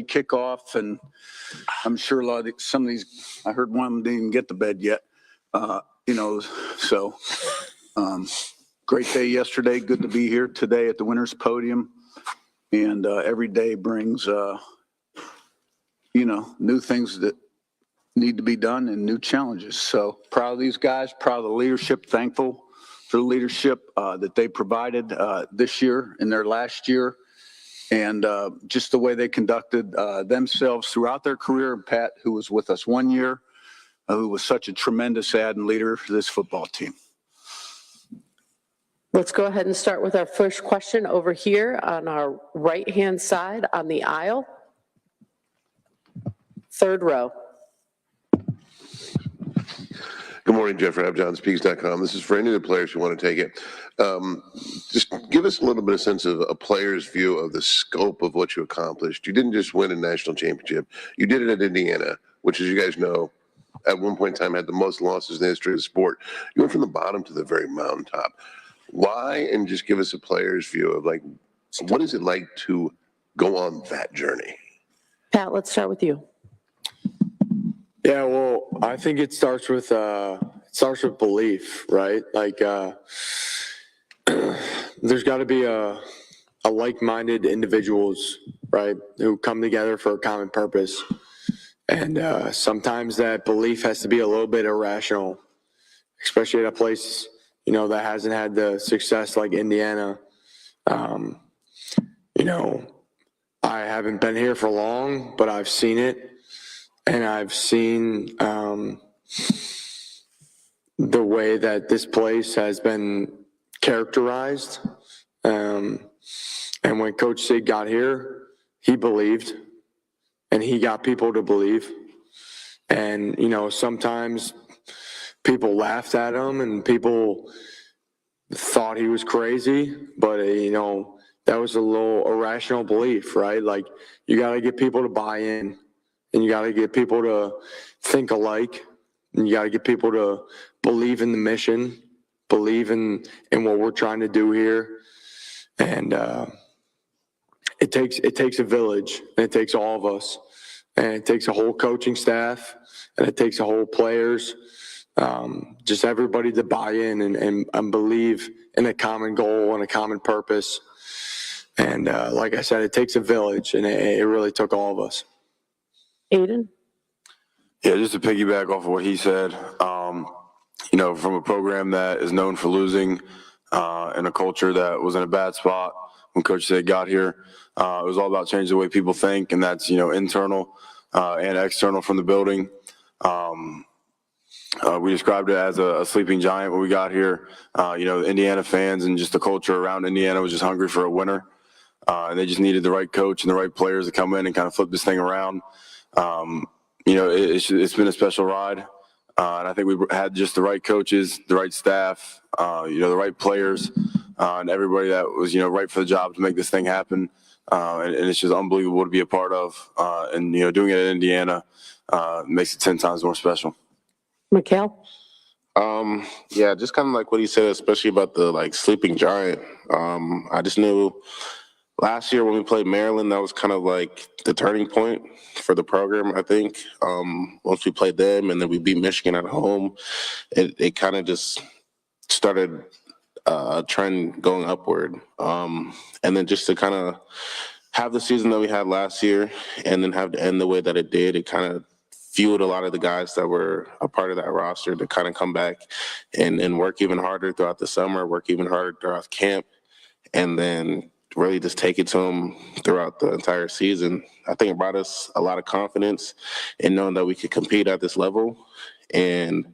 kickoff, and I'm sure some of these, I heard one of them didn't even get to bed yet. So great day yesterday. Good to be here today at the winner's podium. And every day brings, new things that need to be done and new challenges. So proud of these guys, proud of the leadership, thankful for the leadership that they provided this year and their last year, and just the way they conducted themselves throughout their career. Pat, who was with us 1 year, who was such a tremendous add and leader for this football team. Let's go ahead and start with our first question over here on our right-hand side on the aisle. Third row. Good morning, Jeffrey JohnSpeaks.com. This is for any of the players who want to take it. Just give us a little bit of sense of a player's view of the scope of what you accomplished. You didn't just win a national championship. You did it at Indiana, which, as you guys know, at one point in time had the most losses in the history of the sport. You went from the bottom to the very mountaintop. Why? And just give us a player's view of, like, what is it like to go on that journey? Pat, let's start with you. Yeah, well, I think it starts with belief, right? Like, there's got to be a like-minded individuals, right, who come together for a common purpose. And sometimes that belief has to be a little bit irrational, especially at a place, that hasn't had the success like Indiana. I haven't been here for long, but I've seen it. And I've seen the way that this place has been characterized. And when Coach Sig got here, he believed, and he got people to believe. And, sometimes people laughed at him and people thought he was crazy, but, that was a little irrational belief, right? Like, you got to get people to buy in. And you got to get people to think alike. And you got to get people to believe in the mission, believe in what we're trying to do here. And it takes a village, and it takes all of us. And it takes a whole coaching staff, and it takes a whole players, just everybody to buy in and believe in a common goal and a common purpose. And like I said, it takes a village, and it really took all of us. Aiden? Yeah, just to piggyback off of what he said, from a program that is known for losing and a culture that was in a bad spot when Coach Sig got here, it was all about changing the way people think, and that's, internal and external from the building. We described it as a sleeping giant when we got here. The Indiana fans and just the culture around Indiana was just hungry for a winner. And they just needed the right coach and the right players to come in and kind of flip this thing around. It's been a special ride, and I think we had just the right coaches, the right staff, the right players, and everybody that was, right for the job to make this thing happen. And it's just unbelievable to be a part of. And doing it in Indiana makes it 10 times more special. Mikhail? Yeah, just kind of like what he said, especially about the sleeping giant. I just knew last year when we played Maryland, that was kind of like the turning point for the program, I think. Once we played them and then we beat Michigan at home, it kind of just started a trend going upward. And then just to kind of have the season that we had last year and then have to end the way that it did, it kind of fueled a lot of the guys that were a part of that roster to kind of come back and work even harder throughout the summer, work even harder throughout camp, and then really just take it to them throughout the entire season. I think it brought us a lot of confidence in knowing that we could compete at this level. And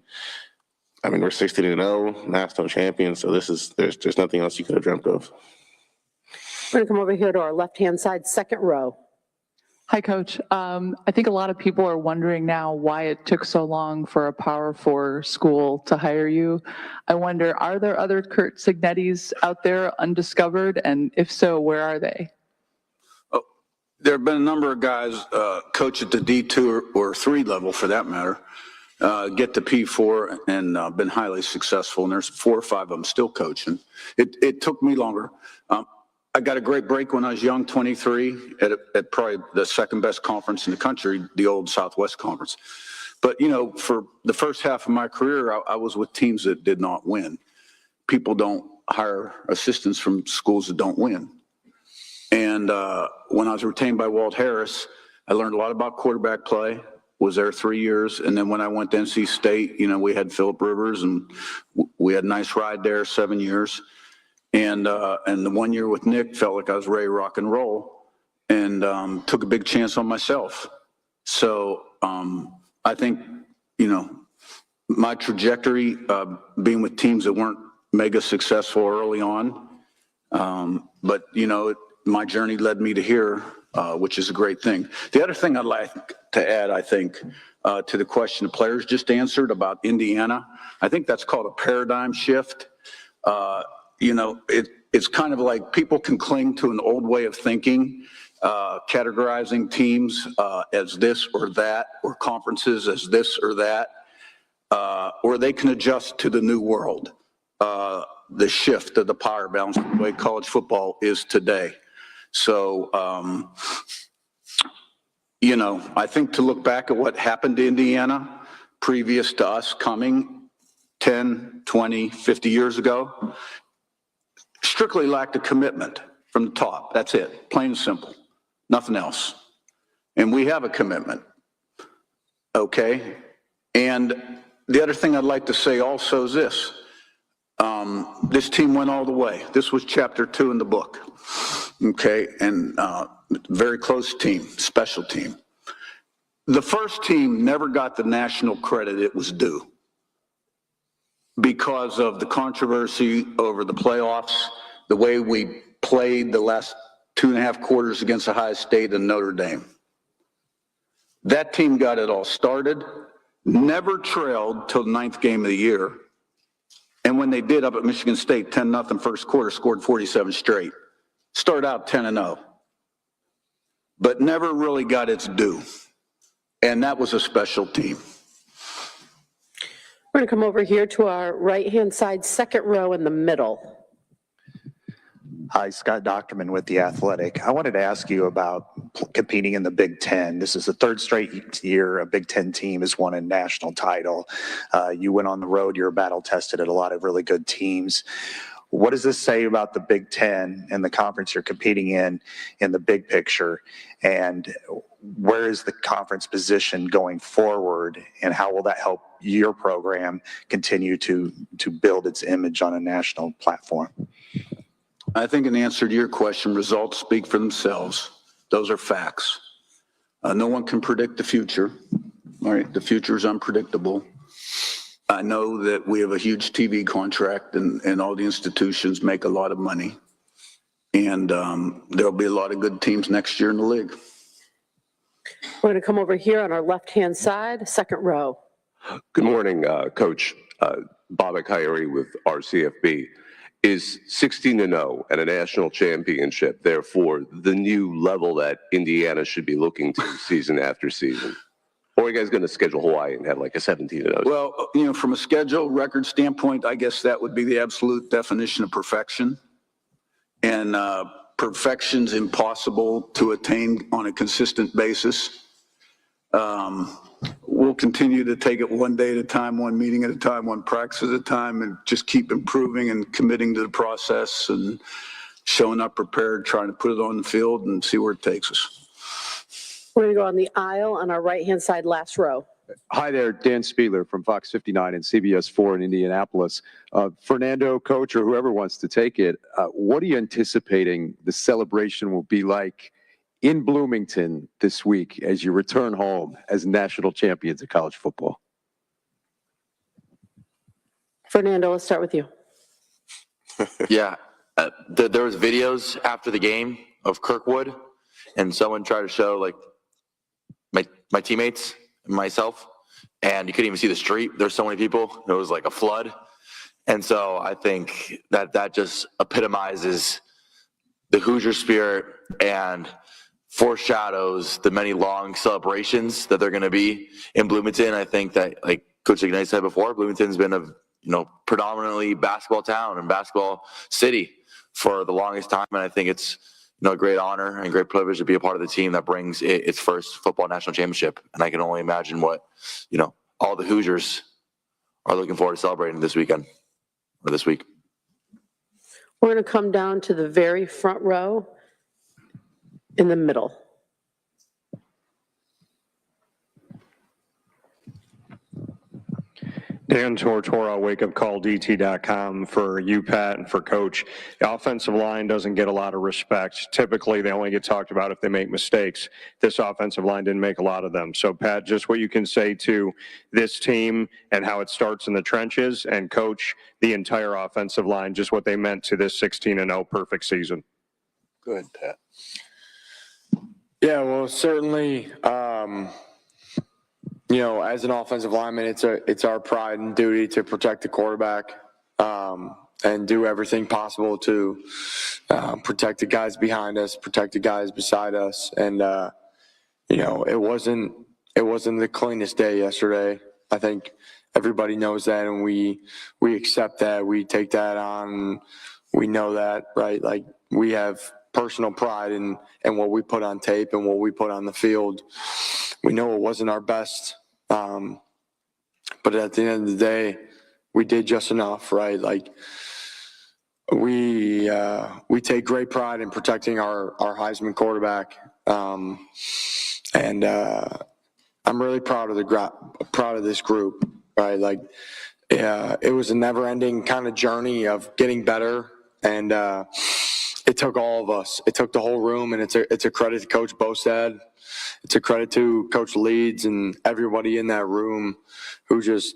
I mean, we're 16-0, national champions, so there's nothing else you could have dreamt of. We're going to come over here to our left-hand side, second row. Hi, Coach. I think a lot of people are wondering now why it took so long for a Power 4 school to hire you. I wonder, are there other Curt Cignettis out there undiscovered? And if so, where are they? Oh, there have been a number of guys coach at the D2 or 3 level, for that matter, get to P4 and been highly successful. And there's 4 or 5 of them still coaching. It took me longer. I got a great break when I was young, 23, at probably the second best conference in the country, the old Southwest Conference. But, you know, for the first half of my career, I was with teams that did not win. People don't hire assistants from schools that don't win. And when I was retained by Walt Harris, I learned a lot about quarterback play, was there 3 years. And then when I went to NC State, you know, we had Phillip Rivers, and we had a nice ride there, 7 years. And the 1 year with Nick, felt like I was ready to rock and roll, and took a big chance on myself. So I think, you know, my trajectory, being with teams that weren't mega successful early on, but, you know, my journey led me to here, which is a great thing. The other thing I'd like to add, I think, to the question the players just answered about Indiana, I think that's called a paradigm shift. You know, it's kind of like people can cling to an old way of thinking, categorizing teams as this or that, or conferences as this or that, or they can adjust to the new world, the shift of the power balance, the way college football is today. So, you know, I think to look back at what happened to Indiana previous to us coming 10, 20, 50 years ago, strictly lacked a commitment from the top. That's it, plain and simple, nothing else. And we have a commitment, okay? And the other thing I'd like to say also is this. This team went all the way. This was chapter 2 in the book, okay? And very close team, special team. The first team never got the national credit it was due, because of the controversy over the playoffs, the way we played the last 2.5 quarters against Ohio State and Notre Dame. That team got it all started, never trailed till the 9th game of the year. And when they did up at Michigan State, 10-0 first quarter, scored 47 straight. Started out 10-0, but never really got its due. And that was a special team. We're going to come over here to our right-hand side, second row in the middle. Hi, Scott Docterman with The Athletic. I wanted to ask you about competing in the Big Ten. This is the 3rd straight year a Big Ten team has won a national title. You went on the road, you were battle-tested at a lot of really good teams. What does this say about the Big Ten and the conference you're competing in the big picture? And where is the conference position going forward, and how will that help your program continue to build its image on a national platform? I think in answer to your question, results speak for themselves. Those are facts. No one can predict the future. All right, the future is unpredictable. I know that we have a huge TV contract, and all the institutions make a lot of money. And there'll be a lot of good teams next year in the league. We're going to come over here on our left-hand side, second row. Good morning, Coach. Bob Coyote with RCFB. Is 16-0 and a national championship, therefore, the new level that Indiana should be looking to season after season? Or are you guys going to schedule Hawaii and have like a 17-0? Well, you know, from a schedule record standpoint, I guess that would be the absolute definition of perfection. And perfection's impossible to attain on a consistent basis. We'll continue to take it one day at a time, one meeting at a time, one practice at a time, and just keep improving and committing to the process and showing up prepared, trying to put it on the field and see where it takes us. We're going to go on the aisle on our right-hand side, last row. Hi there, Dan Spiegler from Fox 59 and CBS 4 in Indianapolis. Fernando, Coach, or whoever wants to take it, what are you anticipating the celebration will be like in Bloomington this week as you return home as national champions of college football? Fernando, let's start with you. Yeah, there was videos after the game of Kirkwood, and someone tried to show like my teammates and myself, and you couldn't even see the street. There's so many people. It was like a flood. And so I think that just epitomizes the Hoosier spirit and foreshadows the many long celebrations that they're going to be in Bloomington. I think that, like Coach Ignite said before, Bloomington's been a predominantly basketball town and basketball city for the longest time, and I think it's a great honor and great privilege to be a part of the team that brings its first football national championship. And I can only imagine what all the Hoosiers are looking forward to celebrating this weekend or this week. We're going to come down to the very front row in the middle. Dan Tortora, wakeupcalldt.com for you, Pat, and for Coach. The offensive line doesn't get a lot of respect. Typically, they only get talked about if they make mistakes. This offensive line didn't make a lot of them. So, Pat, just what you can say to this team and how it starts in the trenches, and Coach, the entire offensive line, just what they meant to this 16-0 perfect season. Go ahead, Pat. Yeah, well, certainly, as an offensive lineman, it's our pride and duty to protect the quarterback and do everything possible to protect the guys behind us, protect the guys beside us. And it wasn't the cleanest day yesterday. I think everybody knows that, and we accept that. We take that on. We know that, right? Like, we have personal pride in what we put on tape and what we put on the field. We know it wasn't our best. But at the end of the day, we did just enough, right? Like, we take great pride in protecting our Heisman quarterback. And I'm really proud of this group, right? Like, it was a never-ending kind of journey of getting better, and it took all of us. It took the whole room, and it's a credit to Coach Bostad. It's a credit to Coach Leeds and everybody in that room who just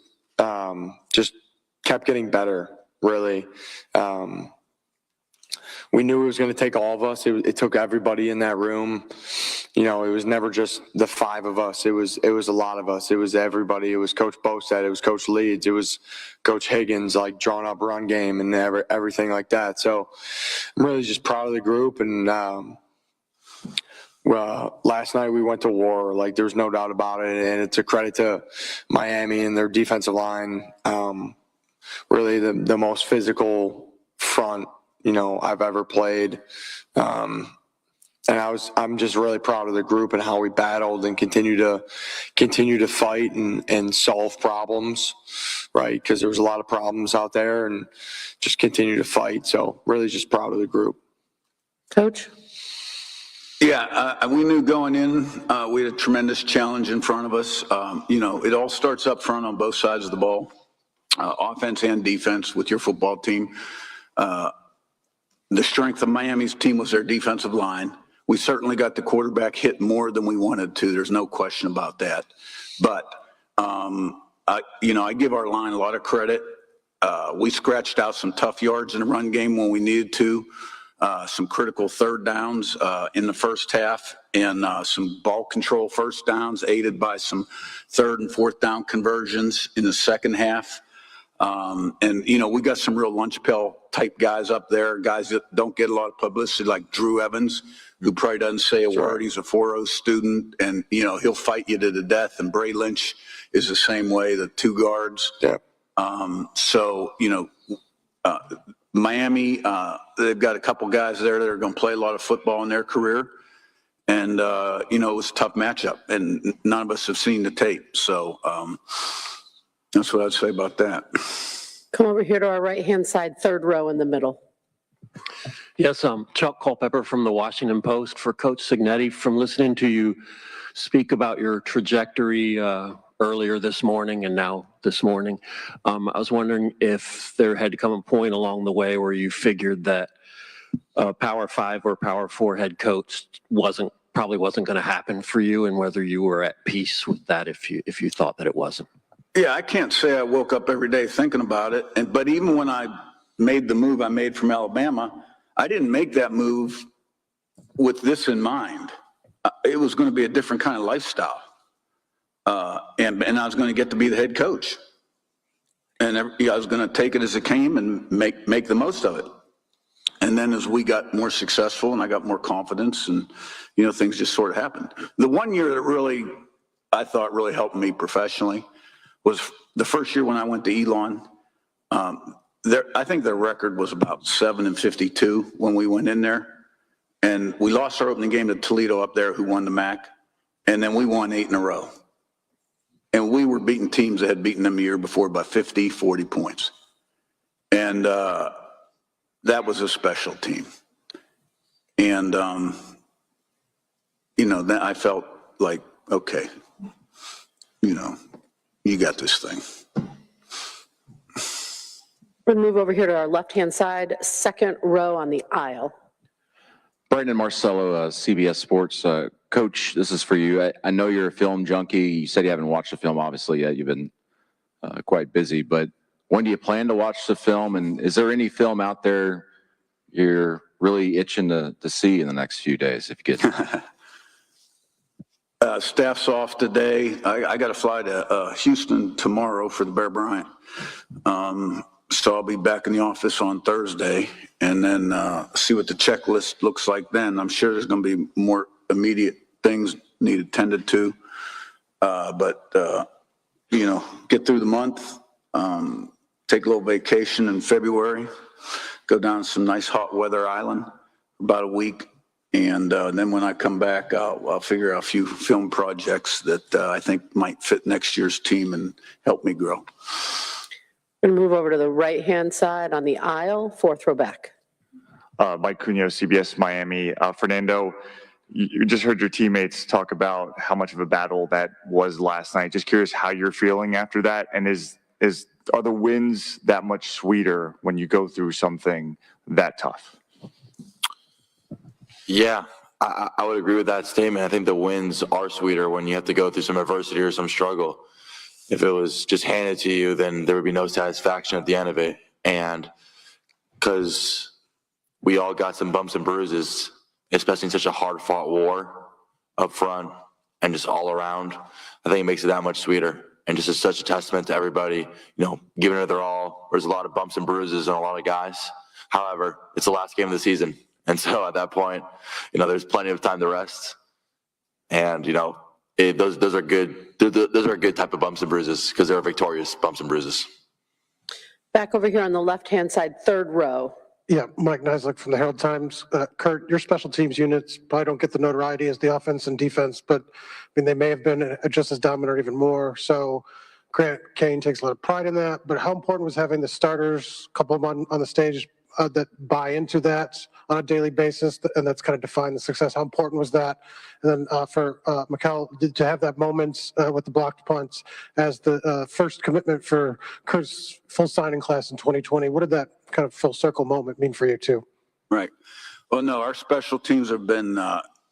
kept getting better, really. We knew it was going to take all of us. It took everybody in that room. It was never just the five of us. It was a lot of us. It was everybody. It was Coach Bostad. It was Coach Leeds. It was Coach Higgins, like, drawn up run game and everything like that. So I'm really just proud of the group. And well, last night we went to war. Like, there's no doubt about it. And it's a credit to Miami and their defensive line. Really the most physical front, I've ever played. And I'm just really proud of the group and how we battled and continue to fight and solve problems, right? Because there was a lot of problems out there, and just continue to fight. So really just proud of the group. Coach? Yeah, we knew going in, we had a tremendous challenge in front of us. It all starts up front on both sides of the ball, offense and defense with your football team. The strength of Miami's team was their defensive line. We certainly got the quarterback hit more than we wanted to. There's no question about that. But, I give our line a lot of credit. We scratched out some tough yards in the run game when we needed to. Some critical third downs in the first half, and some ball control first downs aided by some third and fourth down conversions in the second half. We got some real lunch pail type guys up there, guys that don't get a lot of publicity, like Drew Evans, who probably doesn't say a word. He's a 4.0 student, and, he'll fight you to the death. And Bray Lynch is the same way, the two guards. Yeah. Miami, they've got a couple guys there that are going to play a lot of football in their career. And, it was a tough matchup, and none of us have seen the tape. So that's what I'd say about that. Come over here to our right-hand side, third row in the middle. Yes, Chuck Culpepper from the Washington Post. For Coach Cignetti, from listening to you speak about your trajectory earlier this morning and now this morning, I was wondering if there had come a point along the way where you figured that Power 5 or Power 4 head coach probably wasn't going to happen for you, and whether you were at peace with that if you thought that it wasn't. Yeah, I can't say I woke up every day thinking about it. But even when I made the move I made from Alabama, I didn't make that move with this in mind. It was going to be a different kind of lifestyle. And I was going to get to be the head coach. And I was going to take it as it came and make the most of it. And then as we got more successful and I got more confidence, and, things just sort of happened. The one year that I thought really helped me professionally was the first year when I went to Elon. I think their record was about 7-52 when we went in there. And we lost our opening game to Toledo up there, who won the MAC. And then we won 8 in a row. And we were beating teams that had beaten them a year before by 50, 40 points. And that was a special team. And, then I felt like, okay, you got this thing. We're going to move over here to our left-hand side, second row on the aisle. Brandon Marcello, CBS Sports. Coach, this is for you. I know you're a film junkie. You said you haven't watched the film, obviously, yet. You've been quite busy. But when do you plan to watch the film? And is there any film out there you're really itching to see in the next few days, if you get Staff's off today. I got to fly to Houston tomorrow for the Bear Bryant. So I'll be back in the office on Thursday and then see what the checklist looks like then. I'm sure there's going to be more immediate things needed tended to. But get through the month, take a little vacation in February, go down to some nice hot weather island for about a week. And then when I come back, I'll figure out a few film projects that I think might fit next year's team and help me grow. We're going to move over to the right-hand side on the aisle, fourth row back. Mike Cunio, CBS Miami. Fernando, you just heard your teammates talk about how much of a battle that was last night. Just curious how you're feeling after that, and are the wins that much sweeter when you go through something that tough? Yeah, I would agree with that statement. I think the wins are sweeter when you have to go through some adversity or some struggle. If it was just handed to you, then there would be no satisfaction at the end of it. And because we all got some bumps and bruises, especially in such a hard-fought war up front and just all around, I think it makes it that much sweeter. And just is such a testament to everybody, giving it their all. There's a lot of bumps and bruises and a lot of guys. However, it's the last game of the season. And so at that point, there's plenty of time to rest. And, those are good. Those are a good type of bumps and bruises because they're victorious bumps and bruises. Back over here on the left-hand side, third row. Yeah, Mike Neislick from the Herald Times. Kurt, your special teams units probably don't get the notoriety as the offense and defense, but they may have been just as dominant or even more. So Grant Kane takes a lot of pride in that. But how important was having the starters, a couple of them on the stage, that buy into that on a daily basis, and that's kind of defined the success? How important was that? And then for Mikel, to have that moment with the blocked punts as the first commitment for Kurt's full signing class in 2020, what did that kind of full circle moment mean for you too? Right. Well, no, our special teams have been,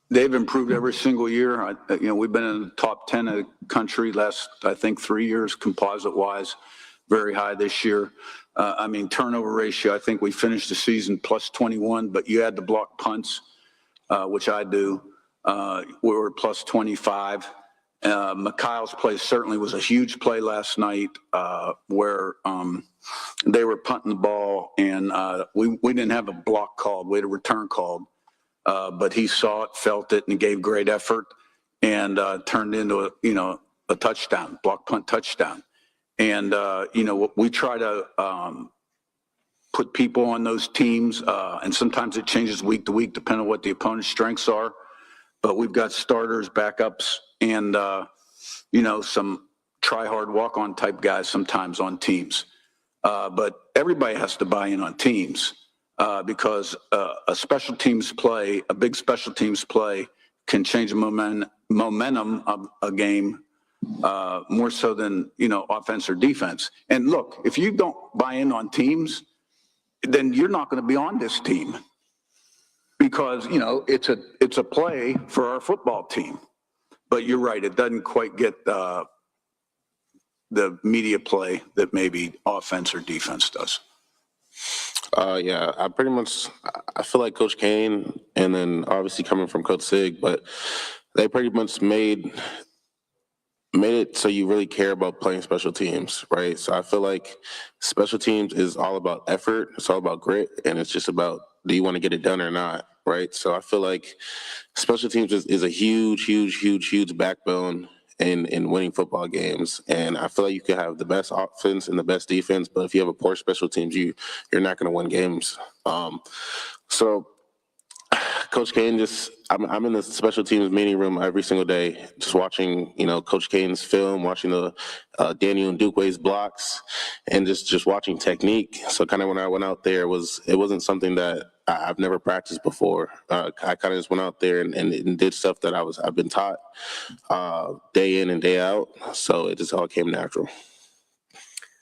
they've improved every single year. We've been in the top 10 of the country last, I think, 3 years composite-wise, very high this year. Turnover ratio, I think we finished the season plus 21, but you had the block punts, which I do. We were plus 25. Mikhail's play certainly was a huge play last night where they were punting the ball, and we didn't have a block called. We had a return called. But he saw it, felt it, and gave great effort and turned into a touchdown, block punt touchdown. And, we try to put people on those teams, and sometimes it changes week to week depending on what the opponent's strengths are. But we've got starters, backups, and, some try-hard walk-on type guys sometimes on teams. But everybody has to buy in on teams because a big special teams play can change the momentum of a game more so than, offense or defense. And look, if you don't buy in on teams, then you're not going to be on this team because, it's a play for our football team. But you're right, it doesn't quite get the media play that maybe offense or defense does. Yeah, I feel like Coach Kane, and then obviously coming from Coach Sig, but they pretty much made it so you really care about playing special teams, right? So I feel like special teams is all about effort. It's all about grit, and it's just about, do you want to get it done or not, right? So I feel like special teams is a huge, huge, huge, huge backbone in winning football games. And I feel like you can have the best offense and the best defense, but if you have a poor special teams, you're not going to win games. So Coach Kane I'm in the special teams meeting room every single day, just watching, Coach Kane's film, watching the Daniel Ndukwe's blocks, and just watching technique. So kind of when I went out there, it wasn't something that I've never practiced before. I kind of just went out there and did stuff that I've been taught day in and day out. So it just all came natural.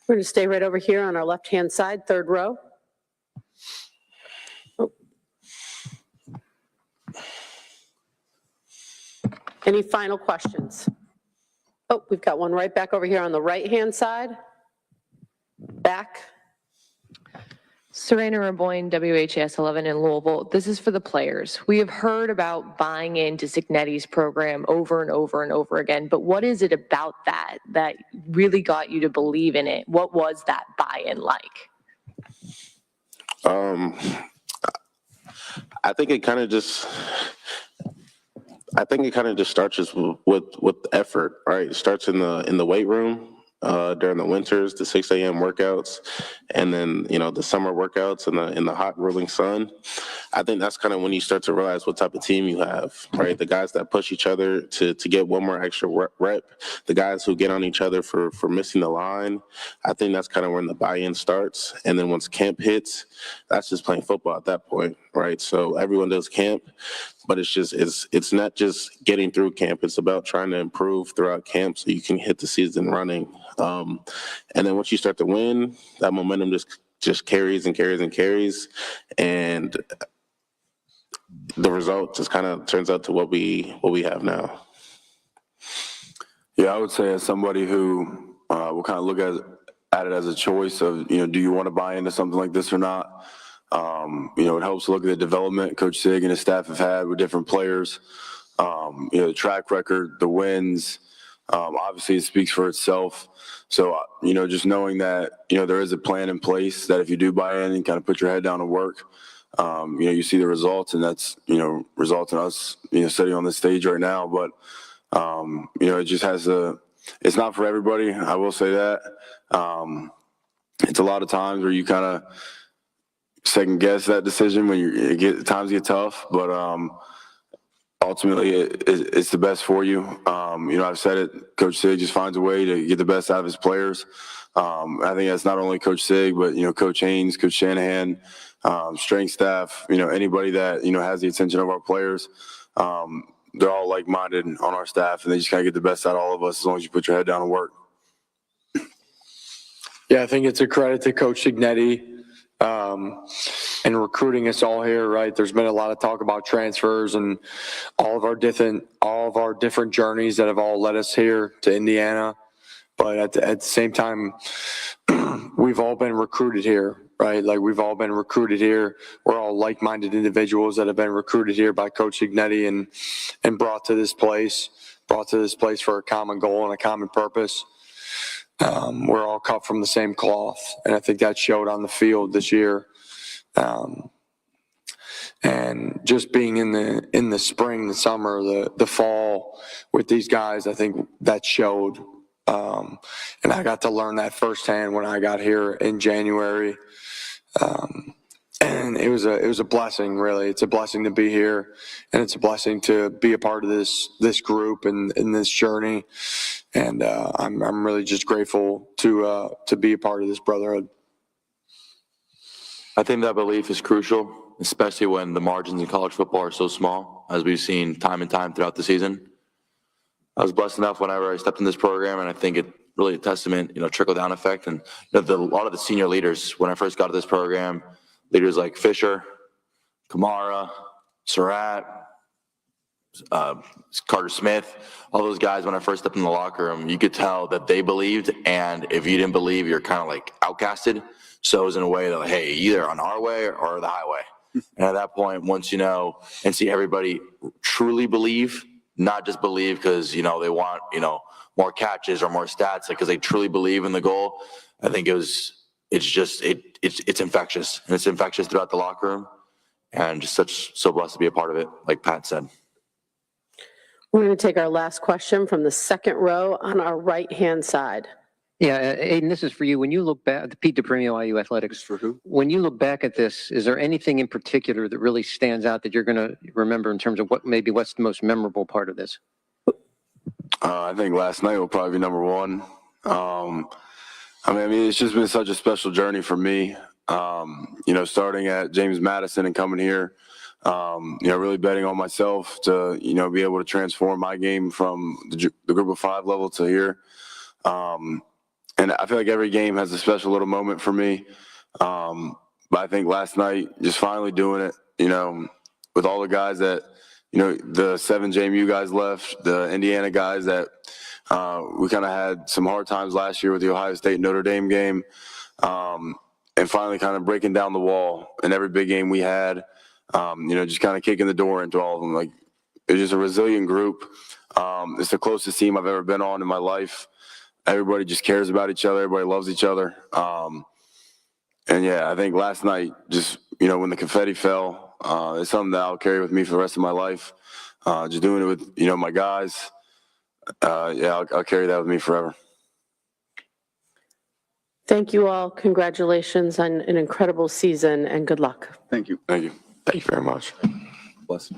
We're going to stay right over here on our left-hand side, third row. Any final questions? Oh, we've got one right back over here on the right-hand side. Back. Serena Raboyne, WHAS 11 in Louisville. This is for the players. We have heard about buying into Signetti's program over and over and over again, but what is it about that really got you to believe in it? What was that buy-in like? I think it kind of just starts just with effort, right? It starts in the weight room during the winters, the 6 a.m. workouts, and then the summer workouts in the hot rolling sun. I think that's kind of when you start to realize what type of team you have, right? The guys that push each other to get one more extra rep, the guys who get on each other for missing the line. I think that's kind of when the buy-in starts. And then once camp hits, that's just playing football at that point, right? So everyone does camp, but it's not just getting through camp. It's about trying to improve throughout camp so you can hit the season running. And then once you start to win, that momentum just carries and carries and carries. And the result just kind of turns out to what we have now. Yeah, I would say as somebody who will kind of look at it as a choice of, do you want to buy into something like this or not? It helps to look at the development Coach Sig and his staff have had with different players. The track record, the wins, obviously it speaks for itself. So, just knowing that, there is a plan in place that if you do buy in and kind of put your head down and work, you see the results, and that's, results in us, sitting on this stage right now. But, it just it's not for everybody. I will say that. It's a lot of times where you kind of second guess that decision when times get tough, but, ultimately it's the best for you. I've said it, Coach Sig just finds a way to get the best out of his players. I think that's not only Coach Sig, but, Coach Haynes, Coach Shanahan, strength staff, anybody that, has the attention of our players. They're all like-minded on our staff, and they just kind of get the best out of all of us as long as you put your head down and work. Yeah, I think it's a credit to Coach Cignetti and recruiting us all here, right? There's been a lot of talk about transfers and all of our different journeys that have all led us here to Indiana. But at the same time, we've all been recruited here, right? Like, we've all been recruited here. We're all like-minded individuals that have been recruited here by Coach Cignetti and brought to this place for a common goal and a common purpose. We're all cut from the same cloth, and I think that showed on the field this year. And just being in the spring, the summer, the fall with these guys, I think that showed. And I got to learn that firsthand when I got here in January. And it was a blessing, really. It's a blessing to be here, and it's a blessing to be a part of this group and in this journey. And I'm really just grateful to be a part of this brotherhood. I think that belief is crucial, especially when the margins in college football are so small, as we've seen time and time throughout the season. I was blessed enough whenever I stepped in this program, and I think it really a testament, trickle-down effect. And a lot of the senior leaders, when I first got to this program, leaders like Fisher, Kamara, Surratt, Carter Smith, all those guys, when I first stepped in the locker room, you could tell that they believed, and if you didn't believe, you're kind of like outcasted. So it was in a way that, hey, either on our way or the highway. And at that point, once you know and see everybody truly believe, not just believe because, they want, more catches or more stats, because they truly believe in the goal, I think it's infectious. And it's infectious throughout the locker room. And just so blessed to be a part of it, like Pat said. We're going to take our last question from the second row on our right-hand side. Yeah, Aiden, this is for you. When you look back, Pete DePrimo, IU Athletics. For who? When you look back at this, is there anything in particular that really stands out that you're going to remember in terms of what's the most memorable part of this? I think last night will probably be number one. I mean, it's just been such a special journey for me. Starting at James Madison and coming here, really betting on myself to, be able to transform my game from the group of 5 level to here. And I feel like every game has a special little moment for me. But I think last night, just finally doing it, with all the guys that, the 7 JMU guys left, the Indiana guys that we kind of had some hard times last year with the Ohio State Notre Dame game. And finally kind of breaking down the wall in every big game we had, just kind of kicking the door into all of them. Like, it's just a resilient group. It's the closest team I've ever been on in my life. Everybody just cares about each other. Everybody loves each other. And yeah, I think last night, just, when the confetti fell, it's something that I'll carry with me for the rest of my life. Just doing it with, my guys. I'll carry that with me forever. Thank you all. Congratulations on an incredible season and good luck. Thank you. Thank you. Thank you very much. Bless you.